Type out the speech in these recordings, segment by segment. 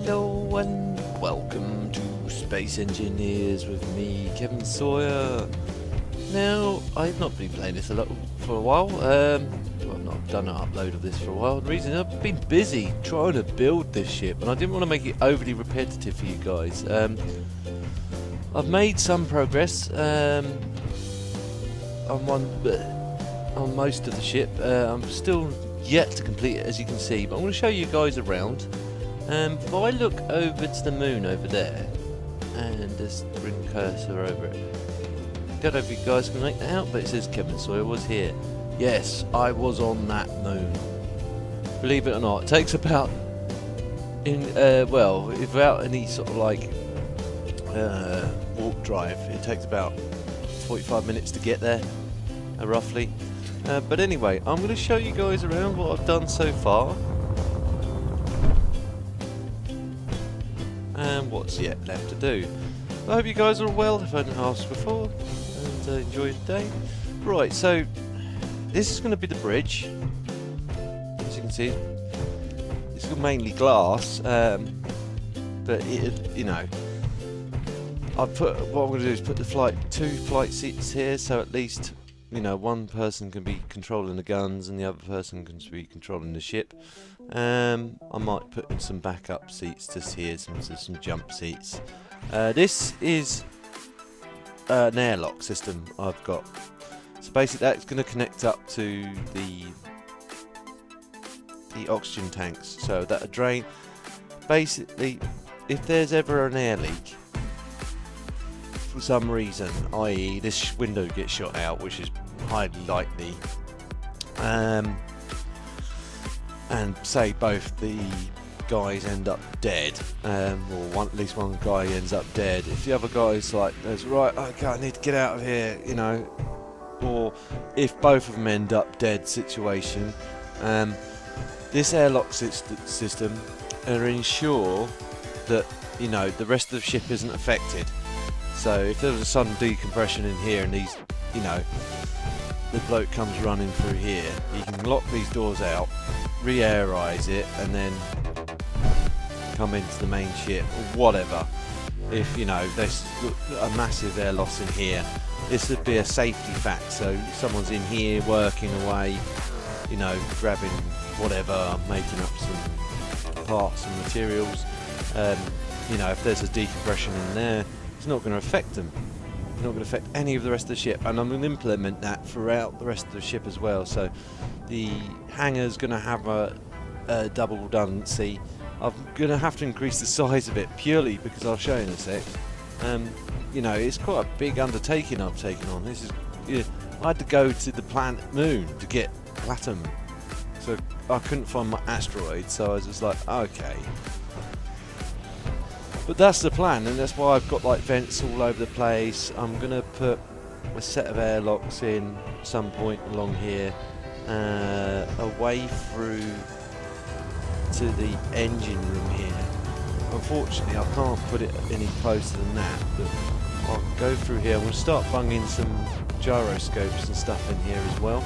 Hello and welcome to Space Engineers with me, Kevin Sawyer. Now, I've not been playing this for a while. Well, I've not done an upload of this for a while. The reason I've been busy trying to build this ship, and I didn't want to make it overly repetitive for you guys. I've made some progress on most of the ship. I'm still yet to complete it, as you can see, but I'm going to show you guys around. If I look over to the moon over there, and just bring the cursor over it. Don't know if you guys can make that out, but it says Kevin Sawyer was here. Yes, I was on that moon. Believe it or not, it takes about, well, without any sort of like warp drive, it takes about 45 minutes to get there, roughly. But anyway, I'm going to show you guys around what I've done so far. And what's yet left to do. I hope you guys are well, if I didn't ask before, and enjoy the day. Right, so this is going to be the bridge. As you can see, it's mainly glass, but it, you know, what I'm going to do is put the two flight seats here, so at least, you know, one person can be controlling the guns and the other person can be controlling the ship. I might put in some backup seats just here, some jump seats. This is an airlock system I've got. So basically that's going to connect up to the oxygen tanks, so that a drain. Basically, if there's ever an air leak for some reason, i.e. this window gets shot out, which is highly likely, and say both the guys end up dead, or at least one guy ends up dead. If the other guy's like, right, okay, I need to get out of here, you know, or if both of them end up dead situation, this airlock system will ensure that, you know, the rest of the ship isn't affected. So if there was a sudden decompression in here and these, you know, the bloke comes running through here, he can lock these doors out, re-airize it, and then come into the main ship or whatever. If, you know, there's a massive air loss in here, this would be a safety fact. So if someone's in here working away, you know, grabbing whatever, making up some parts and materials, you know, if there's a decompression in there, it's not going to affect them. It's not going to affect any of the rest of the ship, and I'm going to implement that throughout the rest of the ship as well. So the hangar's going to have a double redundancy. I'm going to have to increase the size of it purely because I'll show you in a sec. You know, it's quite a big undertaking I've taken on. This is, you know, I had to go to the planet Moon to get platinum, so I couldn't find my asteroid. So I was just like, okay. But that's the plan, and that's why I've got like vents all over the place. I'm gonna put a set of airlocks in at some point along here, away through to the engine room here. Unfortunately, I can't put it any closer than that, but I'll go through here. We'll start bunging some gyroscopes and stuff in here as well.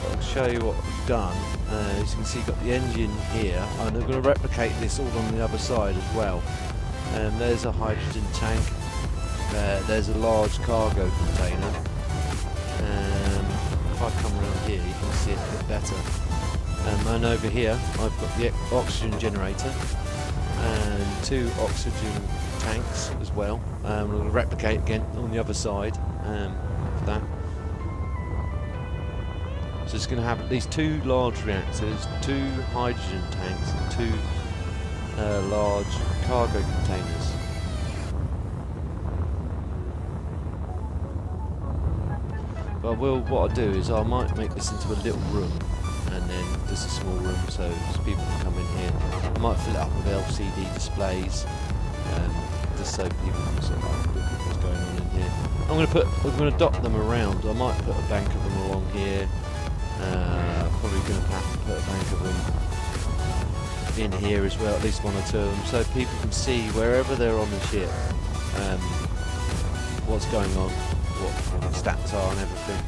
I'll show you what I've done. As you can see, got the engine here, and I'm going to replicate this all on the other side as well. There's a hydrogen tank. There's a large cargo container. If I come around here, you can see it a bit better. And over here, I've got the oxygen generator and two oxygen tanks as well. I'm going to replicate again on the other side for that. So it's going to have at least two large reactors, two hydrogen tanks, and two large cargo containers. But what I'll do is I might make this into a little room, and then just a small room so people can come in here. I might fill it up with LCD displays, just so people can sort of look at what's going on in here. I'm going to dot them around. I might put a bank of them along here. Probably going to have to put a bank of them in here as well, at least one or two of them, so people can see wherever they're on the ship what's going on, what the stats are and everything.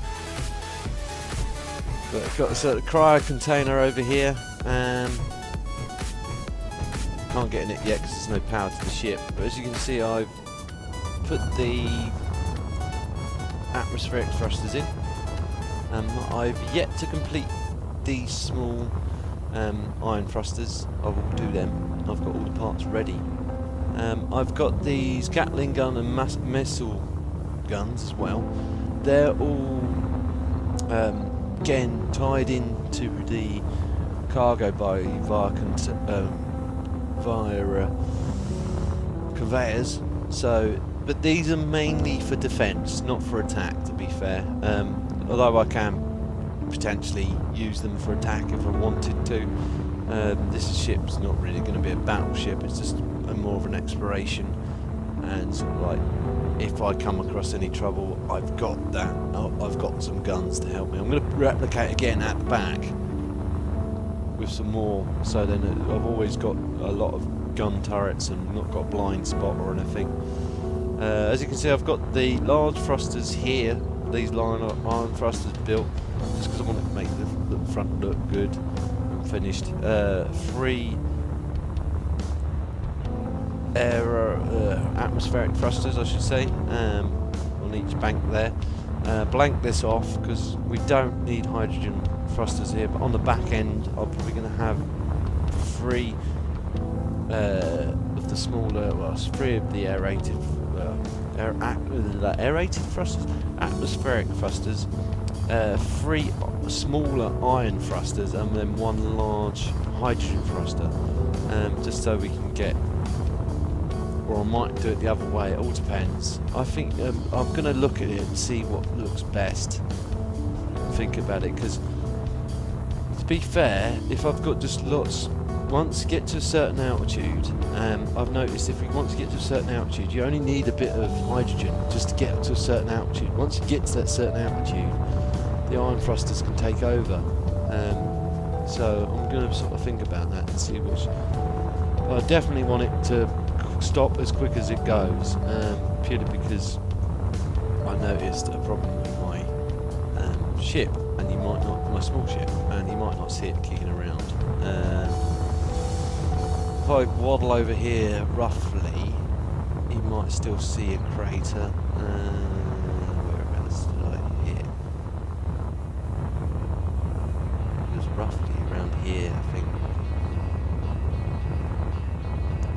But I've got a sort of cryo container over here, can't get in it yet because there's no power to the ship. But as you can see, I've put the atmospheric thrusters in. I've yet to complete these small iron thrusters. I will do them. I've got all the parts ready. I've got these Gatling gun and missile guns as well. They're all again tied into the cargo via conveyors. So, but these are mainly for defence, not for attack. To be fair, although I can potentially use them for attack if I wanted to. This ship's not really going to be a battleship. It's just more of an exploration, and sort of like, if I come across any trouble, I've got that. I've got some guns to help me. I'm going to replicate again at the back with some more, so then I've always got a lot of gun turrets and not got blind spot or anything. As you can see, I've got the large thrusters here, these iron thrusters built, just because I want to make the front look good and finished. 3 atmospheric thrusters, I should say, on each bank there. Blank this off because we don't need hydrogen thrusters here, but on the back end I'm probably going to have 3 of the smaller, well, 3 of the aerated thrusters, atmospheric thrusters, 3 smaller iron thrusters, and then 1 large hydrogen thruster, just so we can get, or I might do it the other way, it all depends. I think I'm going to look at it and see what looks best, think about it, because to be fair, if I've got just lots, once you get to a certain altitude, I've noticed if we want to get to a certain altitude, you only need a bit of hydrogen just to get up to a certain altitude. Once you get to that certain altitude, the iron thrusters can take over. So I'm going to sort of think about that and see which. I definitely want it to stop as quick as it goes, purely because I noticed a problem with my ship, and you might not, my small ship, and you might not see it kicking around. If I waddle over here roughly, you might still see a crater. Whereabouts did I hit? It was roughly around here, I think.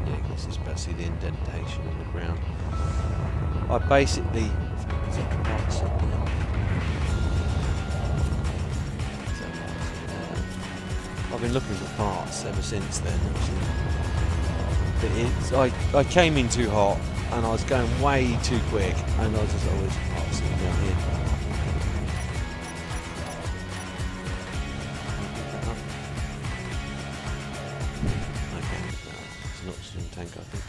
Yeah, I guess it's about to see the indentation on the ground. I basically... I've been looking for parts ever since then, actually. But I came in too hot and I was going way too quick, and I was just always parts sitting down here. Okay, it's an oxygen tank, I think.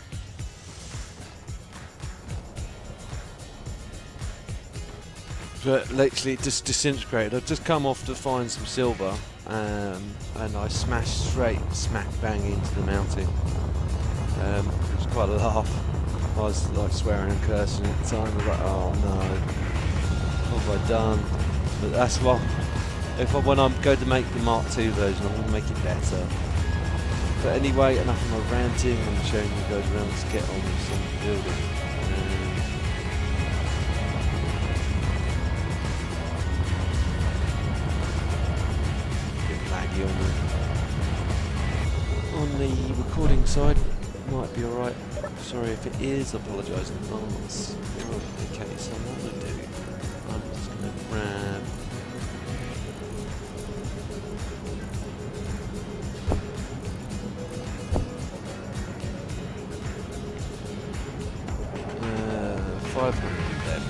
But literally it just disintegrated. I'd just come off to find some silver, and I smashed straight smack bang into the mounting. It was quite a laugh. I was like swearing and cursing at the time. I was like, oh no, what have I done? But that's what, when I go to make the Mark II version, I'm going to make it better. But anyway, enough of my ranting and showing you guys around. Let's get on with some building. On the recording side, it might be alright. Sorry if it is, I apologise in advance. Okay, so what I'm going to do, I'm just going to grab... $500 of them.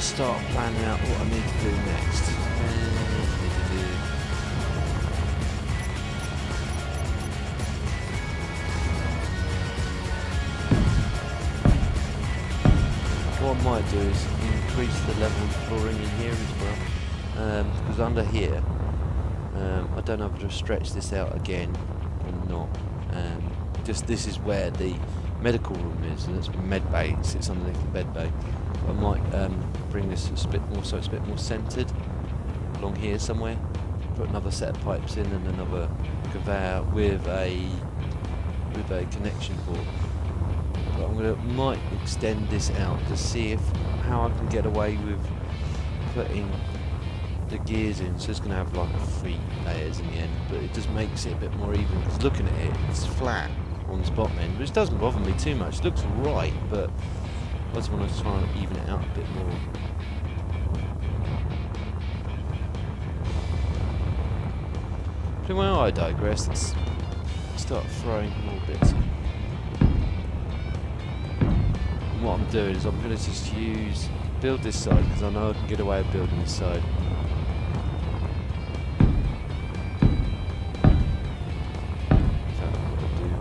Start planning out what I need to do next. What I might do is increase the level of flooring in here as well, because under here, I don't know if to stretch this out again or not. Just this is where the medical room is, and it's med bay. It sits underneath the bed bay. I might bring this a bit more, so it's a bit more centred along here somewhere. Put another set of pipes in and another conveyor with a connection board. But might extend this out to see how I can get away with putting the gears in. So it's going to have like 3 layers in the end, but it just makes it a bit more even. Because looking at it, it's flat on this bottom end, which doesn't bother me too much. It looks alright, but I just want to try and even it out a bit more. But well, I digress. Let's start throwing more bits in. And what I'm doing is I'm going to just build this side, because I know I can get away with building this side.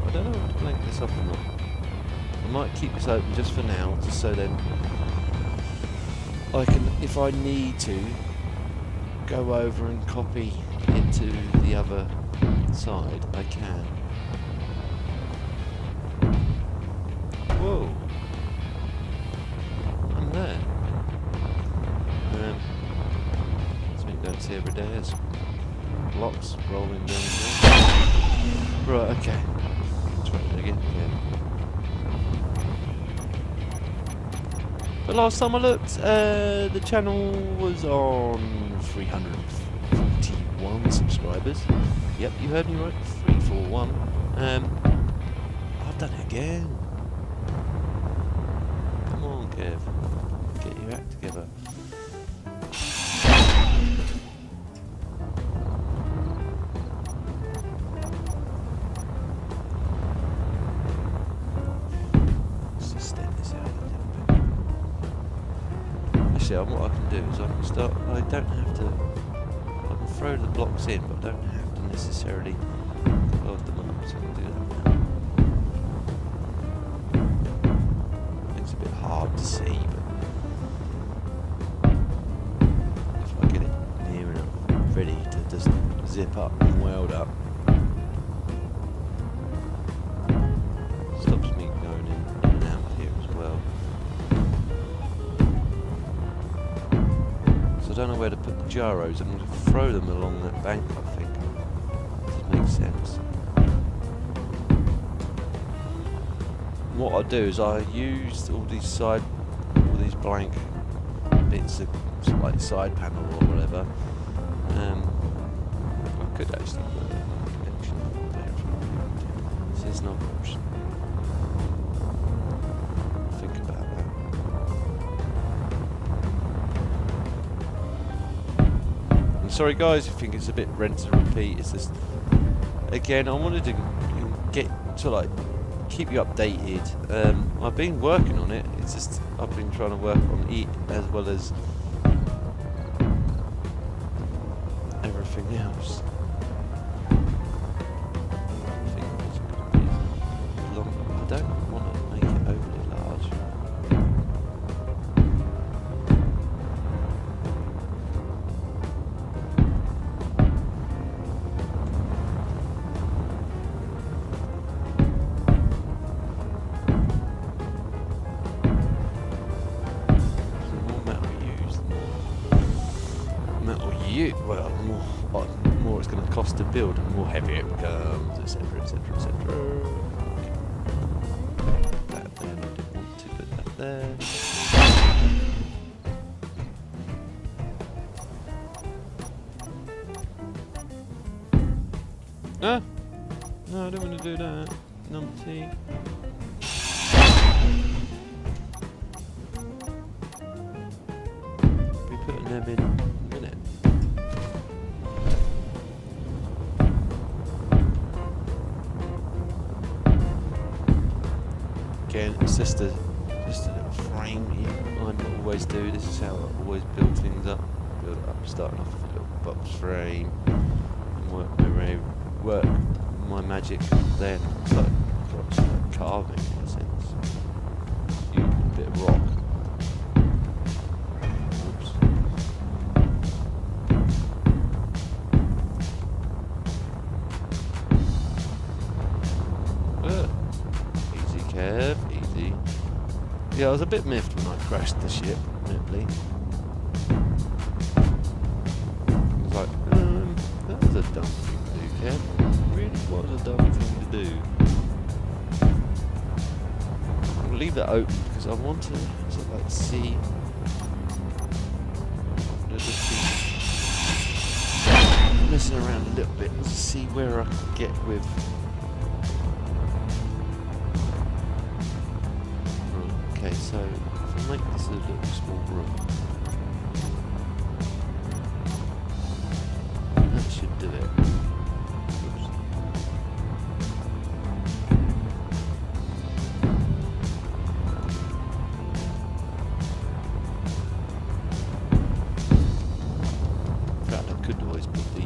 I don't know if to blank this up or not. I might keep this open just for now, just so then I can, if I need to, go over and copy into the other side, I can. Whoa! I'm there. Something you don't see every day is blocks rolling down here. Right, okay. Try it again. Yeah. The last time I looked, the channel was on 341 subscribers. Yep, you heard me right, 341. I've done it again. Come on, Kev. Get your act together. Let's extend this out a little bit. Actually, what I can do is I can start. I don't have to. I can throw the blocks in, but I don't have to necessarily load them up. So I'll do that now. It's a bit hard to see, but if I get it near enough, ready to just zip up and weld up, stops me going in and out here as well. So I don't know where to put the gyros. I'm going to throw them along that bank, I think. Does make sense. What I do is I use all these blank bits of like side panel or whatever. I could actually put a connection there. This is another option. Think about that. I'm sorry guys if you think it's a bit rinse and repeat. It's just, again, I wanted to get to like keep you updated. I've been working on it. It's just I've been trying to work on it as well as everything else. I think it's going to be long. I don't want to make it overly large. Well, the more it's going to cost to build, and the more heavier it becomes, etc., etc., etc. That there, I didn't want to put that there. Ah! No, I don't want to do that. Numpty. Be putting them in a minute. Again, it's just a little frame here. I always do. This is how I always build things up. Build it up, starting off with a little box frame, and work my magic. Then it's like carving in a sense. Use a bit of rock. Oops. Easy, Kev. Yeah, I was a bit miffed when I crashed the ship, admittedly. I was like, that was a dumb thing to do, Kev. It really was a dumb thing to do. I'll leave that open because I want to sort of like see. Messing around a little bit to see where I can get with. Okay, so if I make this a little small room, that should do it. Oops. In fact, I could always put the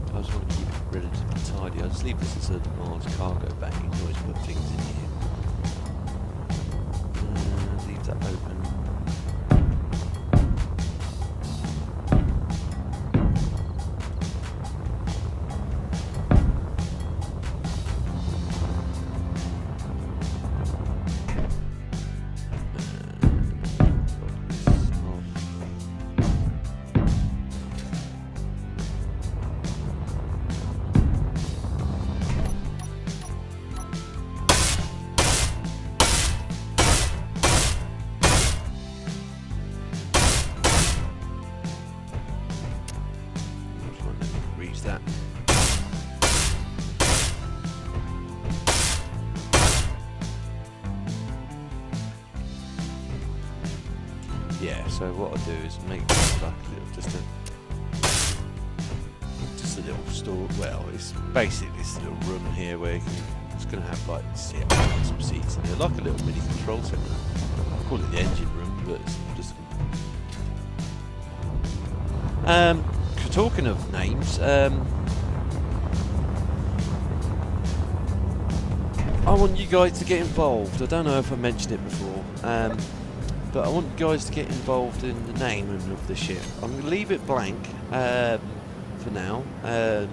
I just want to keep it relatively tidy. I'll just leave this as a large cargo bag. You can always put things in here. Leave that open. That. Yeah, so what I'll do is make this like a little, just a little store. Well, it's basically this little room here where you can, it's going to have like some seats in there, like a little mini control center. I call it the engine room, but it's just. Talking of names, I want you guys to get involved. I don't know if I mentioned it before, but I want you guys to get involved in the naming of the ship. I'm going to leave it blank for now, and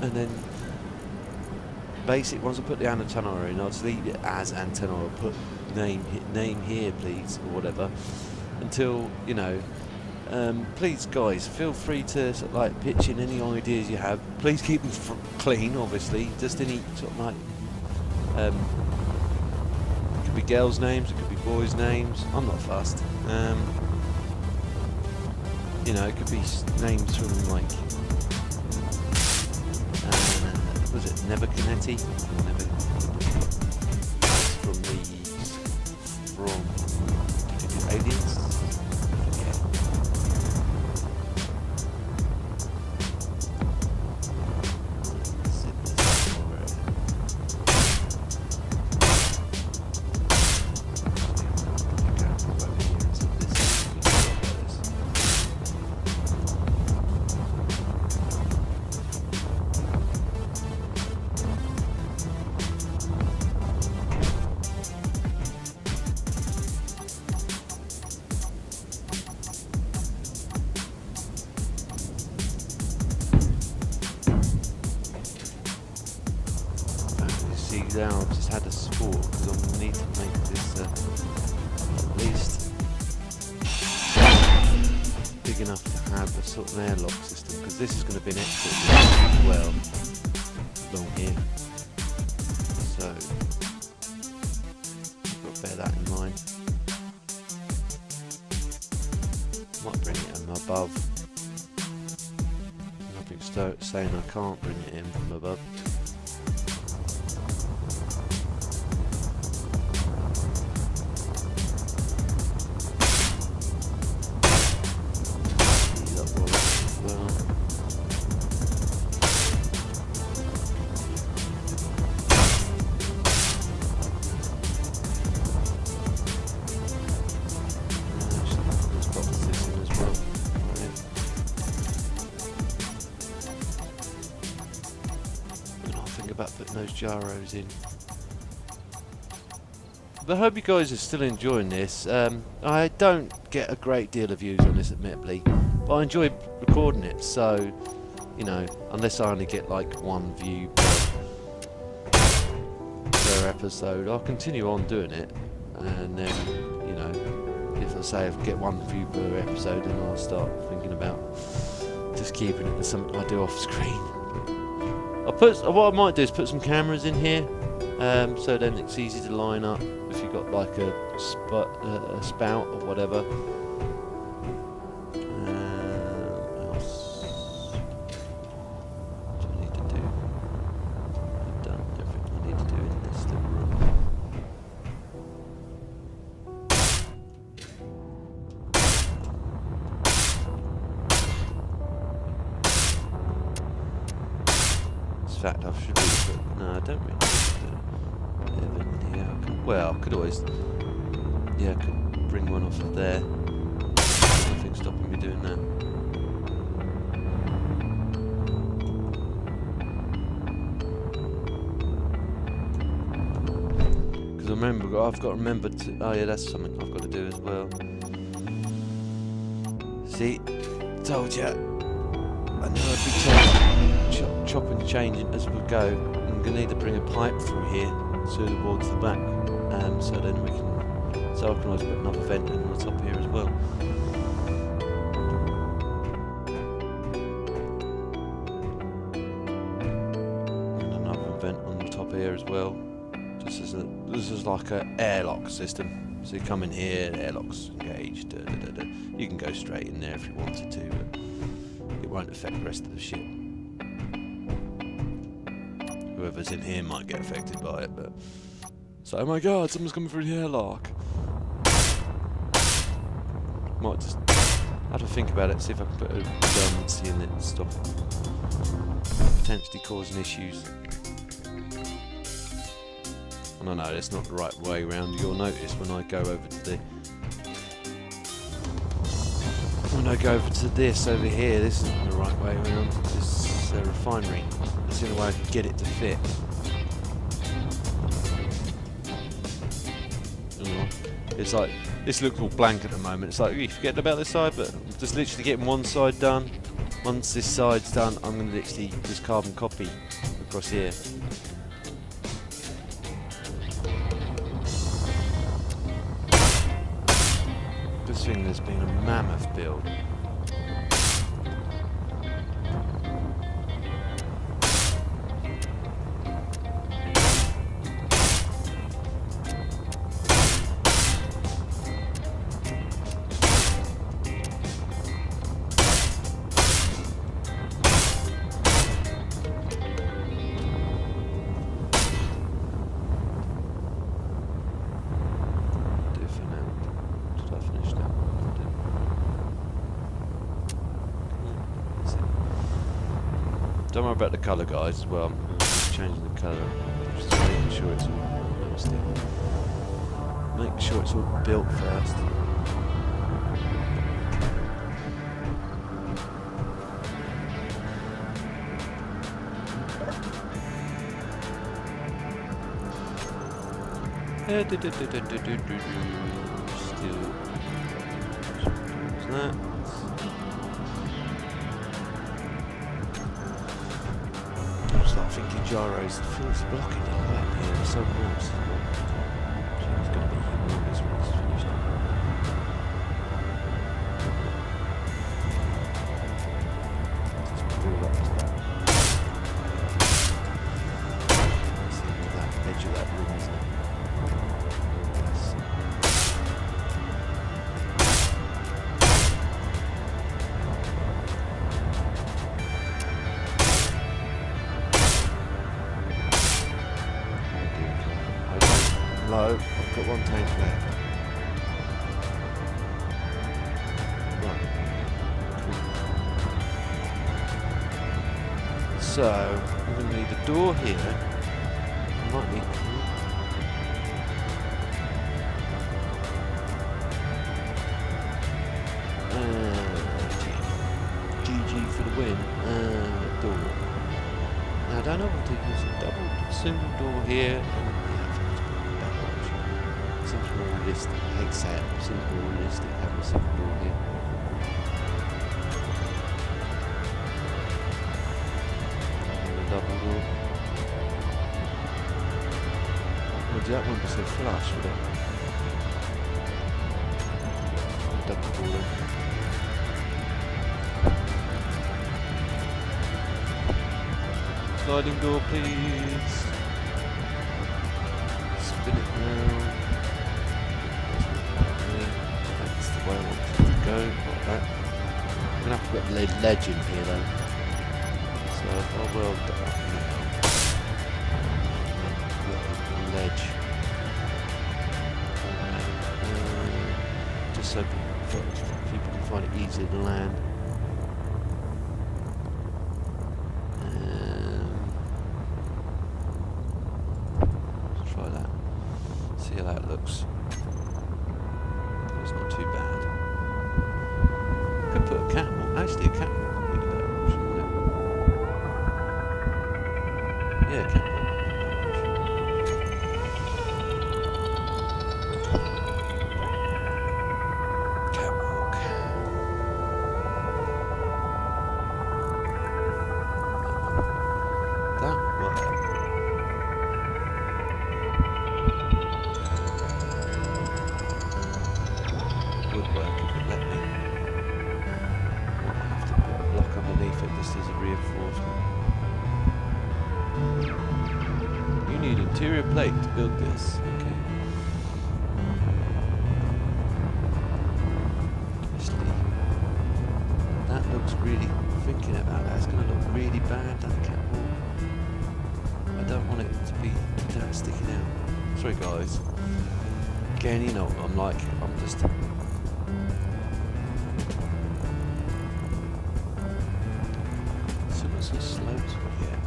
then basic. Once I put the antenna in, I'll just leave it as antenna. I'll put name here, please, or whatever, until you know. Please, guys, feel free to sort of like pitch in any ideas you have. Please keep them clean, obviously. Just any sort of like, it could be girls' names, it could be boys' names. I'm not fussed. You know, it could be names from like, was it Nebuchadnezzar? From Aliens. Now I've just had a sport because I'm going to need to make this at least big enough to have a sort of airlock system, because this is going to be an exit as well along here, so I've got to bear that in mind. Might bring it from above. Nothing's saying I can't bring it in from above. About putting those gyros in. But I hope you guys are still enjoying this. I don't get a great deal of views on this, admittedly, but I enjoy recording it, so you know, unless I only get like 1 view per episode, I'll continue on doing it, and then, you know, if I say I get 1 view per episode, then I'll start thinking about just keeping it as something I do off screen. What I might do is put some cameras in here, so then it's easy to line up if you've got like a spout or whatever. What else do I need to do? I've done everything I need to do in this little room. In fact, I should really put... No, I don't really need to put Evan in here. Well, I could always... Yeah, I could bring one off of there. Nothing's stopping me doing that. Because I've got to remember to... Oh yeah, that's something I've got to do as well. See? Told ya. I knew I'd be chopping and changing as we go. I'm going to need to bring a pipe through here towards the back, so then we can... So I can always put another vent in on the top here as well. And another vent on the top here as well. This is like an airlock system. So you come in here, the airlock's engaged. You can go straight in there if you wanted to, but it won't affect the rest of the ship. Whoever's in here might get affected by it, but... So, oh my god, someone's coming through the airlock. Might just have to think about it, see if I can put a redundancy in it and stop potentially causing issues. And I know that's not the right way around. You'll notice when I go over to the... When I go over to this over here, this isn't the right way around. This is a refinery. That's the only way I can get it to fit. It's like, this looks all blank at the moment. It's like, you forgetting about this side, but I'm just literally getting one side done. Once this side's done, I'm going to literally just carbon copy across here. This thing has been a mammoth build. Don't worry about the colour, guys, as well. I'm changing the colour. Just making sure it's all... Make sure it's all built first. Still... What's that? Start thinking gyros. The floor's blocking it back here. It's so close. It's going to be humongous when it's finished. Just pull up to that. See where that edge of that room is. No, I've got one tank left. Right. Cool. So, I'm going to need a door here. I might need... GG for the win. Door. Now, I don't know what to use. A double single door here. Seems more realistic. I hate saying it, seems more realistic having a single door here. That wouldn't be so flush, would it? Double ball in. Sliding door, please. Spin it round. That's the way I want it to go, like that. I'm gonna have to put a ledge in here though. So if I weld that up now, ledge. Just so people can find it easier to land. Let's try that. See how that looks. It's not too bad. Could put a catwalk. Actually, a catwalk would be a better option, wouldn't it? Yeah, catwalk. Interior plate to build this. Okay. Actually, that looks really. Thinking about that, it's going to look really bad. That catwalk. I don't want it to be that sticking out. Sorry, guys. Again, you know what I'm like. I'm just. So what's this slopes? Yeah.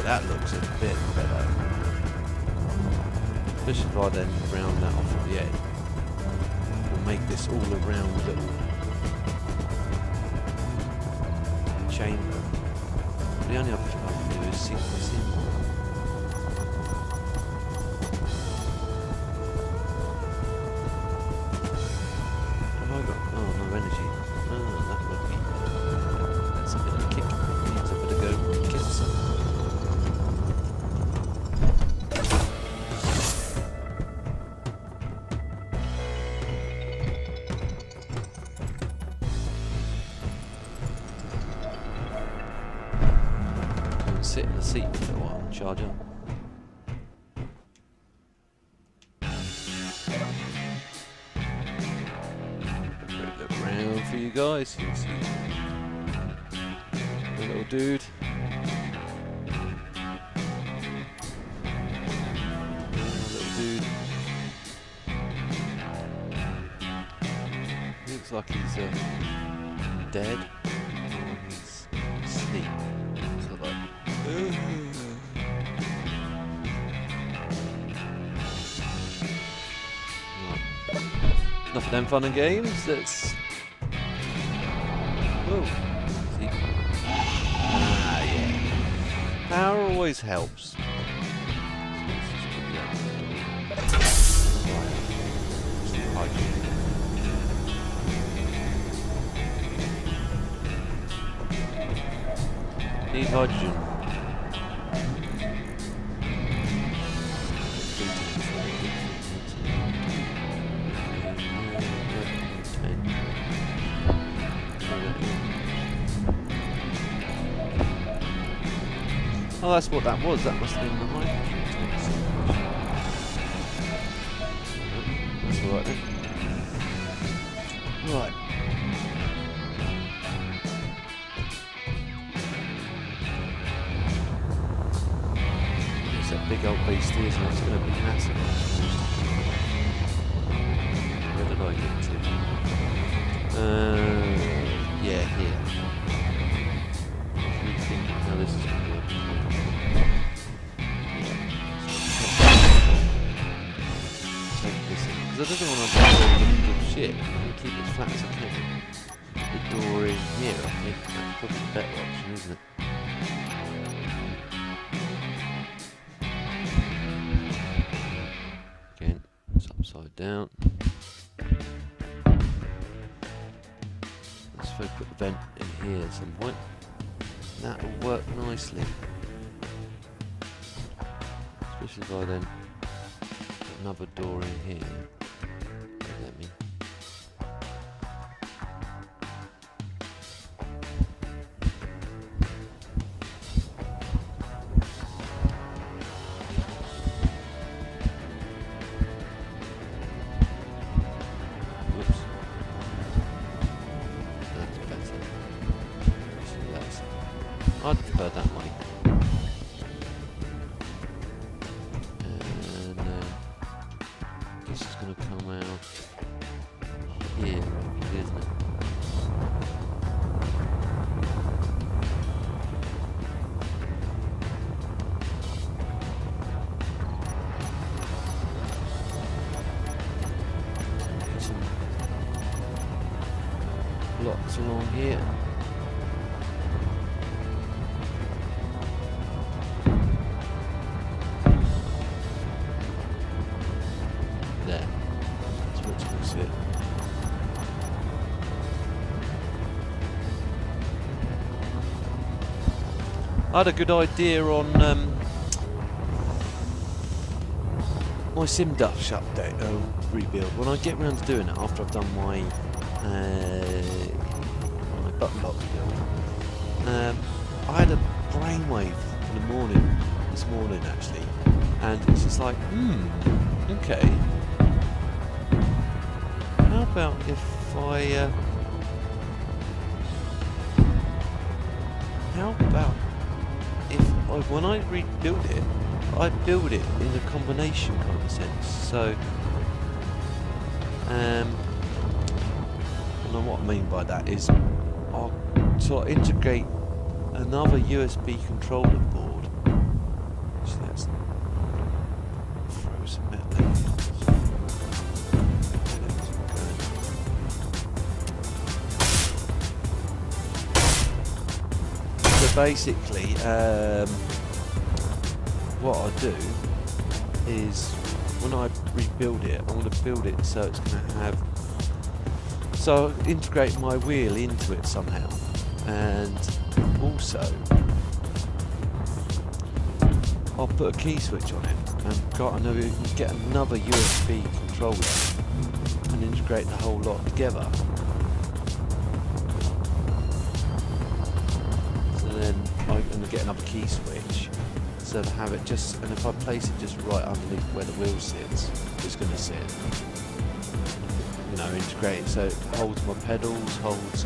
That looks a bit better. Especially if I then round that off at the end. We'll make this all a round little chamber. The only other thing I can do is sink this in. Have I got? Oh, no energy. Oh, that would be. That's a bit of a kick. Needs a bit of go. Kick some. Sit in the seat for a while, charge up. Look around for you guys, you can see the little dude. Little dude. Looks like he's dead. He's asleep. So like, enough of them fun and games. Let's. Whoa. See? Ah, yeah. Power always helps. Need hydrogen. Oh, that's what that was. That must have been the hydrogen tank. That's alright then. Right. It's that big old beastie, isn't it? It's going to be massive. Where did I get to? Yeah, here. What do you think how this is going to work? Because I don't want to do all the shit. I'm going to keep it as flat as I can. The door in here, I think that's probably the better option, isn't it? Again, it's upside down. Let's put the vent in here at some point. That'll work nicely. Especially if I then put another door in here. Let me. Whoops. That's better. I'd prefer that way. And this is going to come out here, isn't it? Get some blocks along here. There. That's where it's going to sit. I had a good idea on my SimDuff update, rebuild. When I get around to doing it after I've done my button box build, I had a brainwave in the morning, this morning actually, and it's just like, okay. How about if I, when I rebuild it, I build it in a combination kind of sense. So, and what I mean by that is I'll sort of integrate another USB controller board. Actually, let's throw some metal in. So basically, what I do is when I rebuild it, I'm going to build it so it's going to have. So I'll integrate my wheel into it somehow, and also I'll put a key switch on it and get another USB controller and integrate the whole lot together. So then I'm going to get another key switch. So to have it just, and if I place it just right underneath where the wheel sits, it's going to sit. You know, integrate so it holds my pedals, holds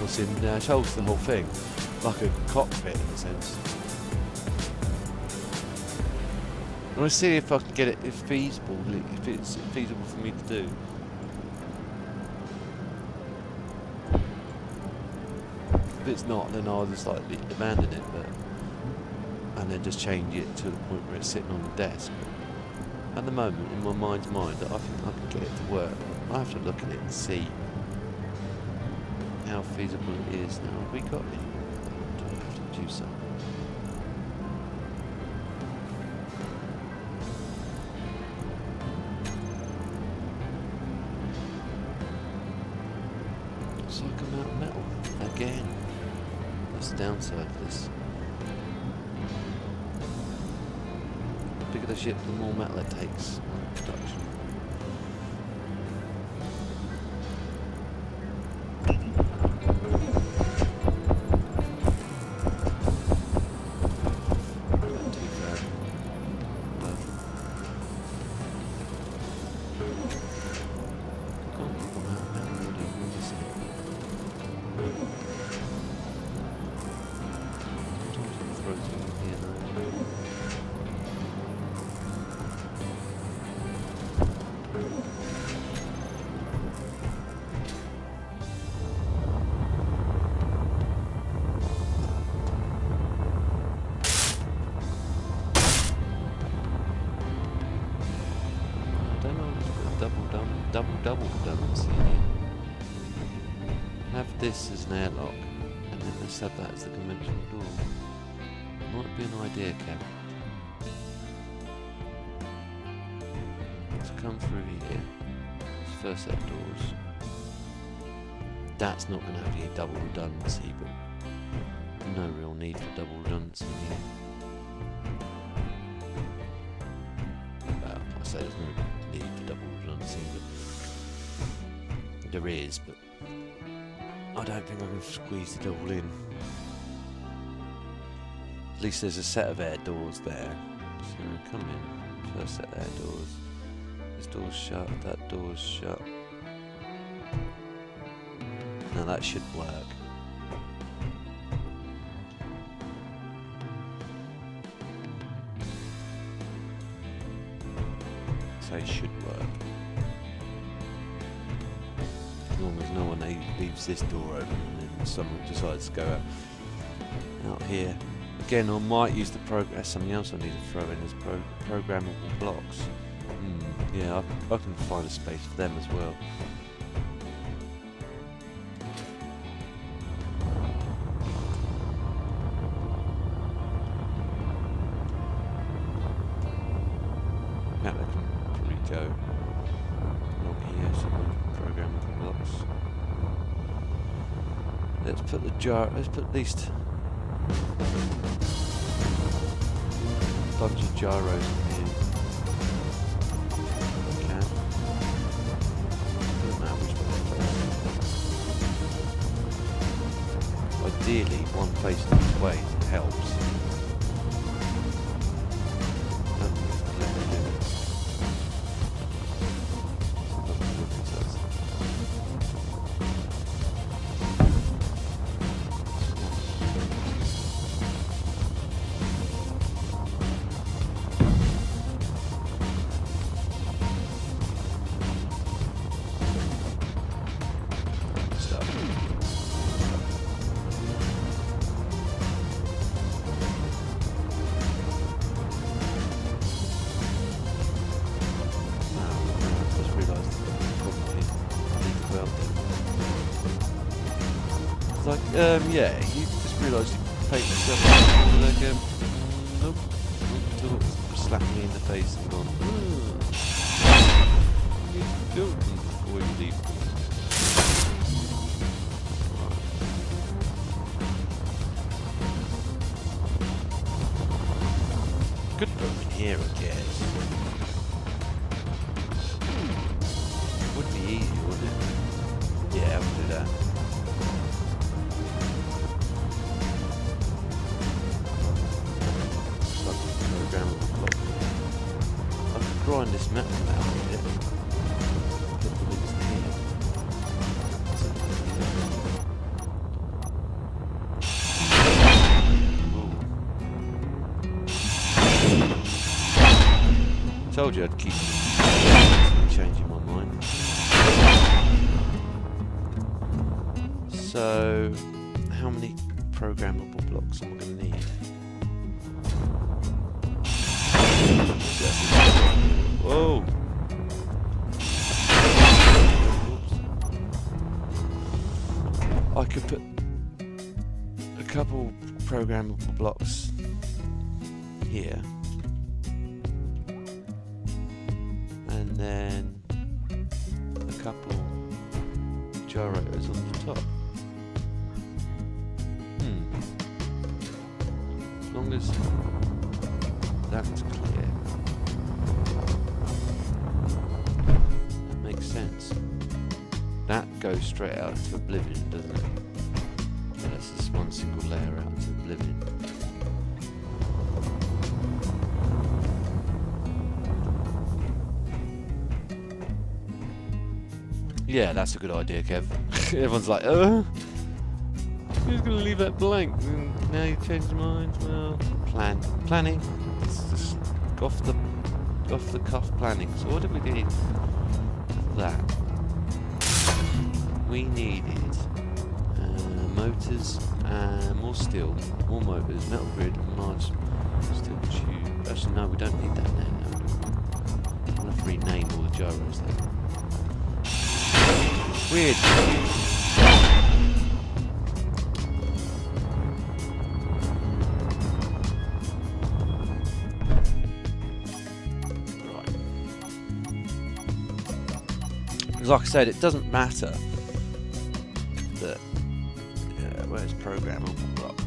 what's in there, holds the whole thing, like a cockpit in a sense. I'm going to see if I can get it, if it's feasible for me to do. If it's not, then I'll just like abandon it, and then just change it to the point where it's sitting on the desk. But at the moment, in my mind's mind, I think I can get it to work. I have to look at it and see how feasible it is. Now, have we got any? Do I have to do something? Looks like I'm out of metal. again. That's the downside of this. The bigger the ship, the more metal it takes in production. Double redundancy here. Have this as an airlock, and then let's have that as the conventional door. Might be an idea, Kev. Let's come through here. First set of doors. That's not going to have any double redundancy, but no real need for double redundancy here. Well, I say there's no need for double redundancy, but there is, but I don't think I can squeeze it all in. At least there's a set of air doors there. So come in, first set of air doors. This door's shut, that door's shut. Now that should work. So it should work. As long as no one leaves this door open and then someone decides to go out here. Again, I might use the that's something else I need to throw in as programmable blocks. Yeah, I can find a space for them as well. Yeah, they can probably go along here, some programmable blocks. Let's put let's put at least a bunch of gyros in here. Ideally, one facing each way helps. Yeah, you just realise you paid yourself like, nope, until it slapped me in the face and gone, you do it before you leave. Could put them in here, I guess. Would be easy, wouldn't it? Yeah, we'll do that. I could grind this metal out of it. Put the links here. Told you I'd keep changing my mind. So, how many programmable blocks am I going to need? Whoa! I could put a couple programmable blocks here, and then a couple gyrators on the top. long as that's clear. That makes sense. That goes straight out to Oblivion, doesn't it? Yeah, that's just one single layer out to Oblivion. Yeah, that's a good idea, Kev. Everyone's like, who's going to leave that blank? And now you changed your mind? Well, planning. It's just off the cuff planning. So what did we need for that? We needed motors, more steel, more motors, metal grid, large steel tube. Actually, no, we don't need that now. I'll have to rename all the gyros there. Weird. Right. Because like I said, it doesn't matter that where's program on the block.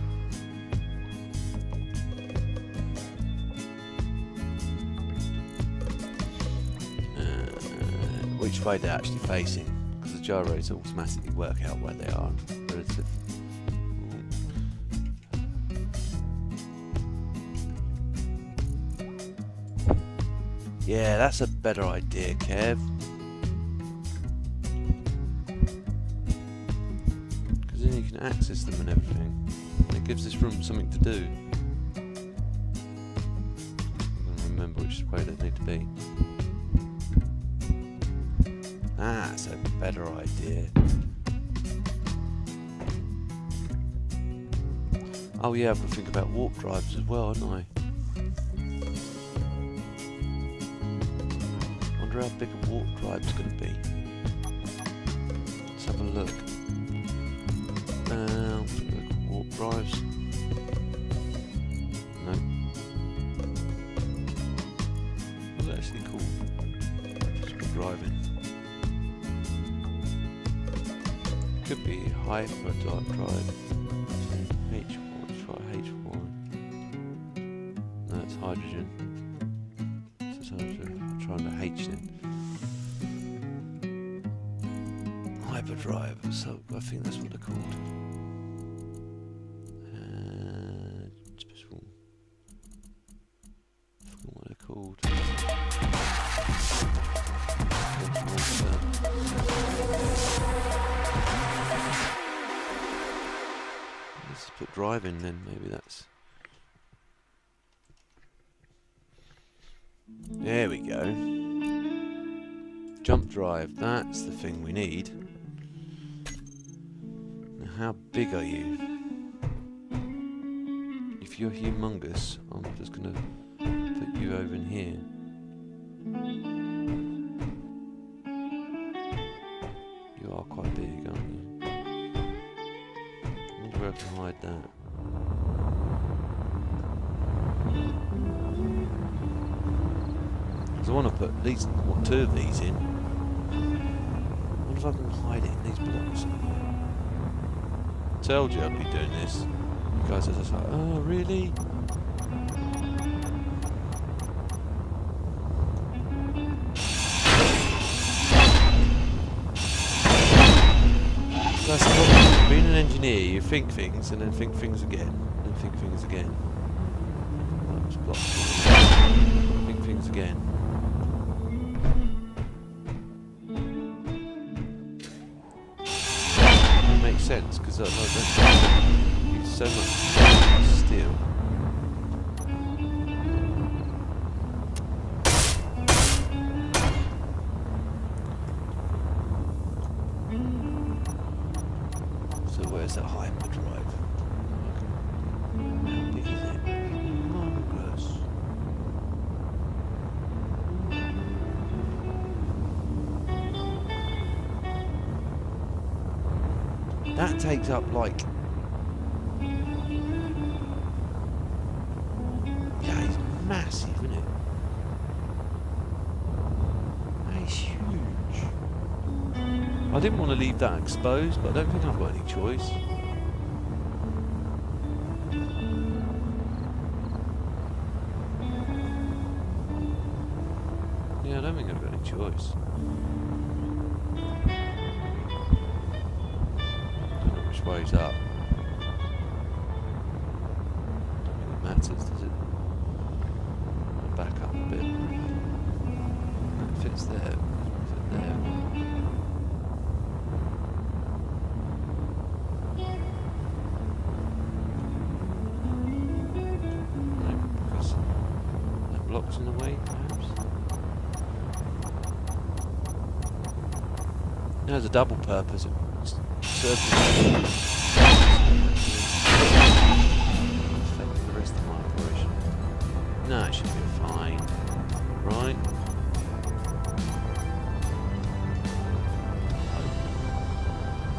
Which way they're actually facing. The gyros automatically work out where they are relative. Yeah, that's a better idea, Kev. Because then you can access them and everything. It gives this room something to do. I'm going to remember which way they need to be. That's a better idea. Oh yeah, I've got to think about warp drives as well, haven't I? Wonder how big a warp drive's going to be. Let's have a look. Warp drives. No. What's it actually called? Just be driving. Could be hyperdrive. H4, let's try H4. No, it's hydrogen. So I'm trying to H then. Hyperdrive, so I think that's what they're called. I forgot what they're called. Let's put drive in then, maybe that's... There we go. Jump drive, that's the thing we need. Now how big are you? If you're humongous, I'm just going to put you over in here. You are quite big, aren't you? I wonder where I can hide that. Because I want to put at least two of these in. I wonder if I can hide it in these blocks. I told you I'd be doing this. You guys are just like, oh really? That's the problem. Being an engineer, you think things and then think things again, and think things again. That's blocked. Think things again. It makes sense because I don't need so much steel. Where's that hyperdrive? How big is it? Humongous. That takes up like... Yeah, it's massive, isn't it? That is huge. I didn't want to leave that exposed, but I don't think I've got any choice. don't think I've got any choice. Don't know which way's up. Don't think it matters, does it? I'll back up a bit. It fits there. It fit there. No, because that block's in the way, perhaps. It has a double purpose. It serves affecting the rest of my operation. No, it should be fine. Right?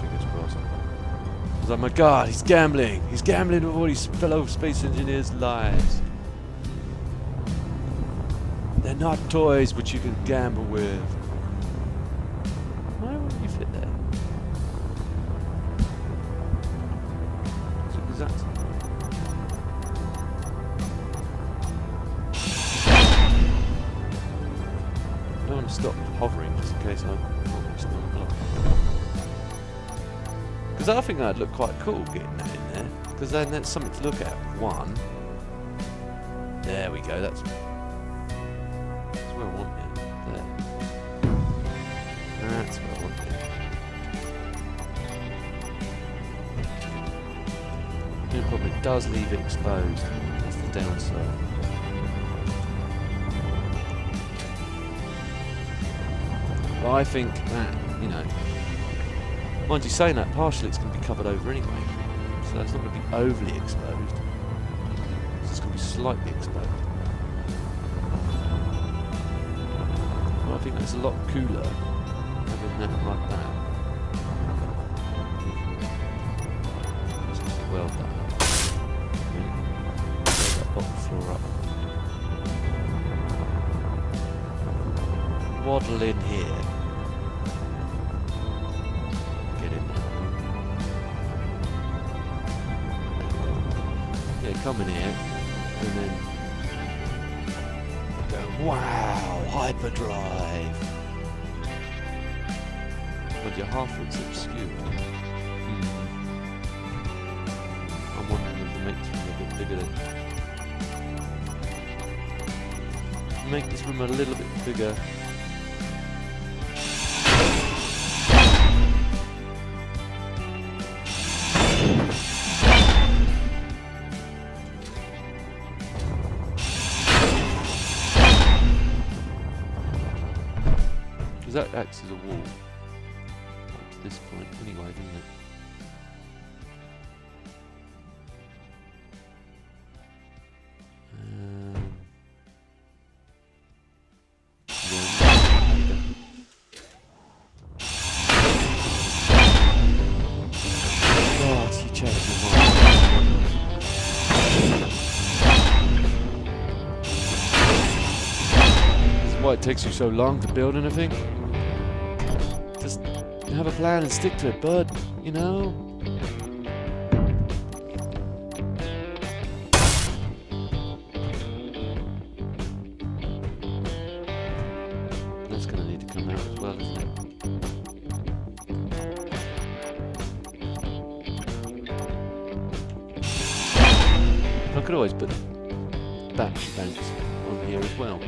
Fingers crossed. I was like, my God, he's gambling. He's gambling with all his fellow space engineers' lives. They're not toys which you can gamble with. Why wouldn't you fit there? Exactly. I don't want to stop hovering just in case I'm not still blocked. Because I think that'd look quite cool getting that in there. Because then that's something to look at. One. There we go. That's where I want it. There. That's where I want it. The only problem, it does leave it exposed. That's the downside. But I think that, you know, mind you saying that, partially it's going to be covered over anyway. So it's not going to be overly exposed. It's just going to be slightly exposed. Well, I think that's a lot cooler. Having that like that. It's just well done. Get that bottom floor up. Waddle in here. Get in there. Yeah, come in here. And then go, wow, hyperdrive. But your half looks obscure. I'm wondering if it makes room a bit bigger then. Make this room a little bit bigger. Because that acts as a wall. Up to this point anyway, doesn't it? God, you changed my mind. This is why it takes you so long to build anything. Just have a plan and stick to it, bud. You know? That's gonna need to come out as well, isn't it? I could always put battery banks on here as well.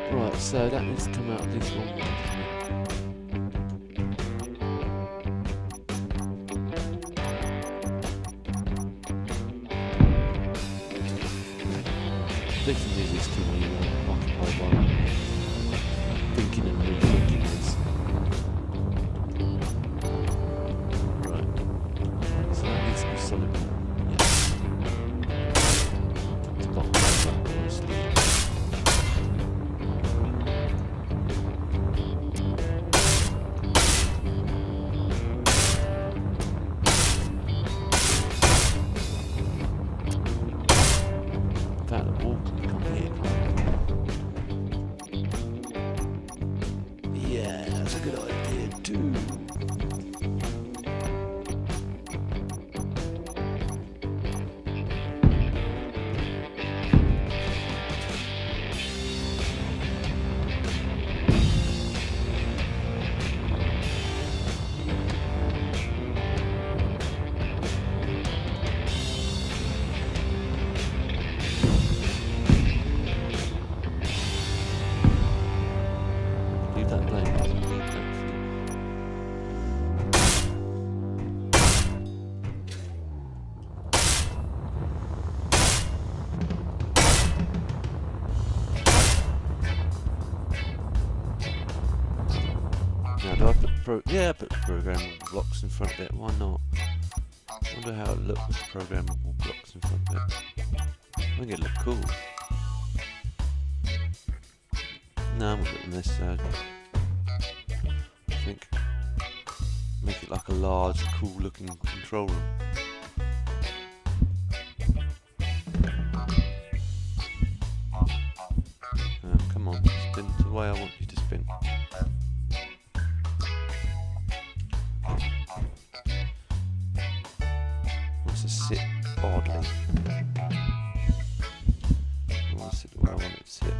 Right, so that needs to come out at least one way. This is easiest to me occupied while thinking and rethinking this. Right. So that needs to be solid. Yeah. It's got obviously. That's a good idea too. Leave that blank. Doesn't need that for now, do I put yeah, put programmable blocks in front of it. Why not? I wonder how it looks with programmable blocks in front of it. I think it look cool. No, I'm not getting this side. I think make it like a large, cool looking control room. Come on, spin the way I want you to spin. Wants to sit oddly. I want to sit the way I want it to sit.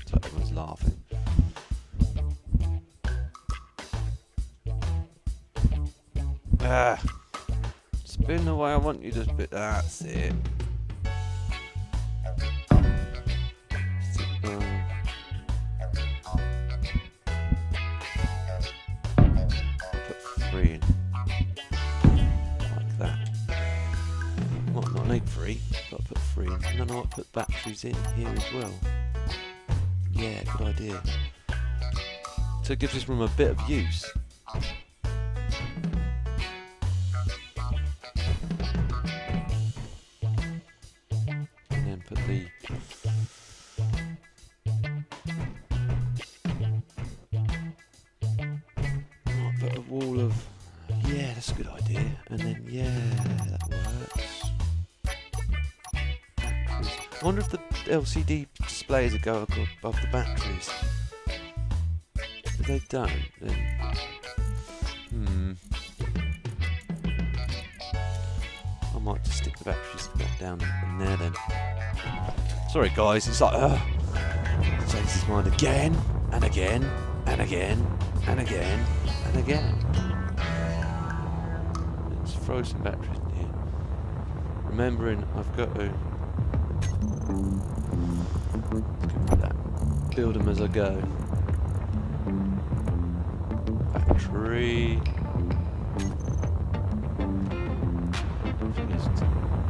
So everyone's laughing. Spin the way I want you to spin. That's it. Put 3 in. Like that. Might not need 3, but I'll put 3 in. And then I might put batteries in here as well. Yeah, good idea. So it gives this room a bit of use. And then put the might put a wall of yeah, that's a good idea. And then yeah, that works. Batteries. I wonder if the LCD displays would go above the batteries. If they don't, then I might just stick the batteries back down in there then. Sorry guys, it's like changes his mind again and again and again and again and again. Let's throw some batteries in here. Remembering I've got to build them as I go. Battery.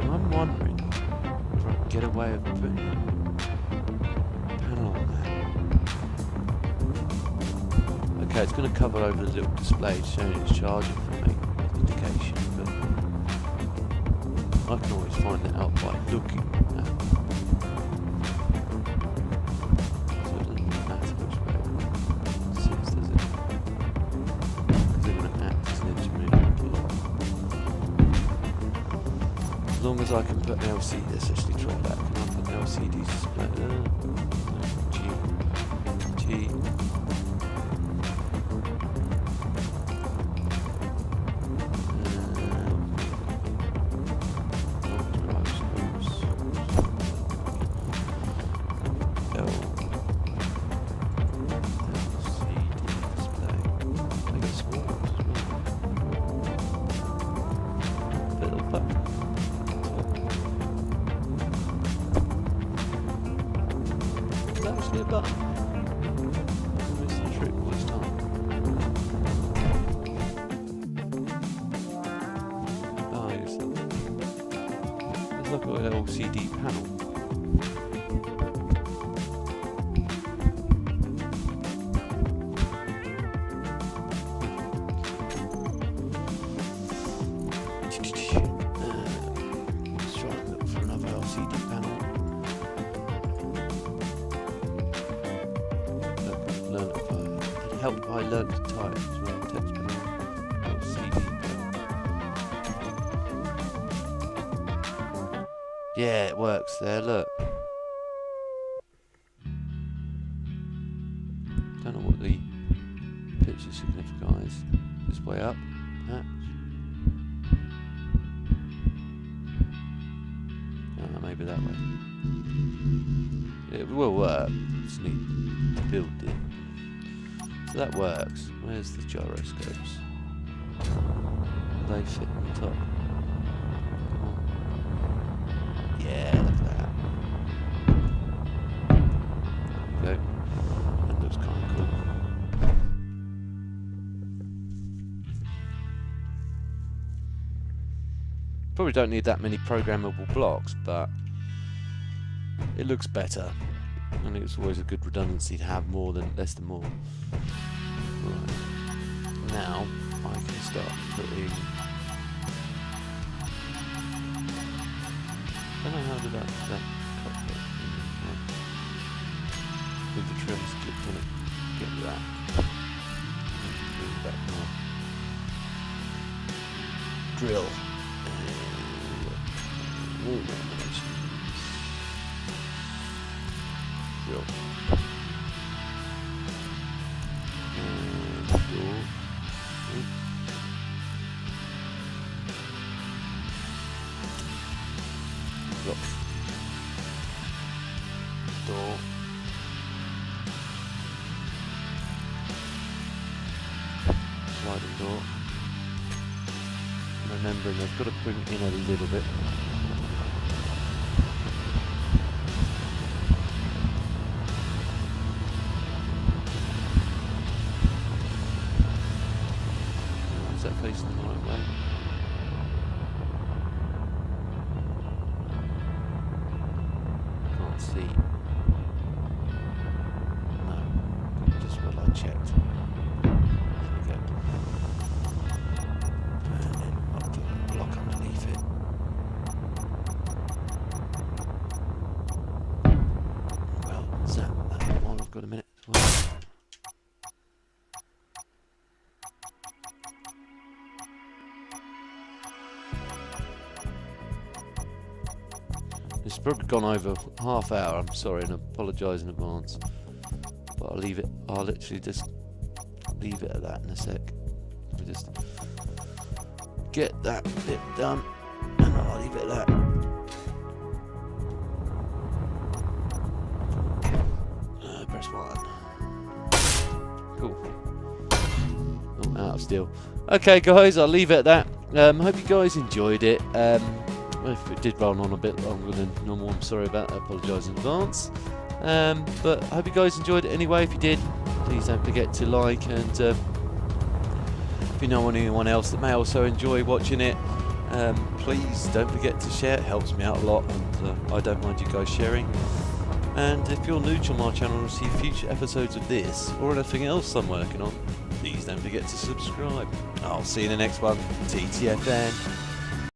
I'm wondering if I can get away with putting a panel on that. Okay, it's going to cover over the little display showing it's charging for me, indication, but I can always find that out by looking at it. So it doesn't matter which way it sits, does it? Because they're going to act as an intermediate. As long as I can put an LCD, let's actually try that. Can I put an LCD display? G. A button. That's the trick all this time. Oh, yes. There's like an LCD panel. Let's try and look for another LCD panel. Help I learned to type as well, text Yeah, it works there, look. Don't know what the picture signifies. This way up. Maybe that way. It will work. Just need to build it. So that works. Where's the gyroscopes? They fit on top. Come on. Yeah, look at that. There we go. That looks kind of cool. Probably don't need that many programmable blocks, but it looks better. I think it's always a good redundancy to have less than more. Right. Now I can start putting. I don't know how to do that cockpit. With the trims clicked on it, get that. Bring it back more. Drill. Drill. And door. Look. Door. Sliding door. Remembering I've got to bring it in a little bit. Is that facing the right way? Can't see. No, just what I checked. There we go. And then I'll put a block underneath it. Well, is that one? I've got a minute as well. It's probably gone over half hour, I'm sorry and I apologise in advance. But I'll leave it, I'll literally just leave it at that in a sec. We'll just get that bit done and I'll leave it at that. Press 1. Cool. I'm out of steel. Okay guys, I'll leave it at that. Hope you guys enjoyed it. If it did run on a bit longer than normal, I'm sorry about that, I apologise in advance. But I hope you guys enjoyed it anyway. If you did, please don't forget to like, and if you know anyone else that may also enjoy watching it, please don't forget to share. It helps me out a lot, and I don't mind you guys sharing. And if you're new to my channel and see future episodes of this or anything else I'm working on, please don't forget to subscribe. I'll see you in the next one. TTFN.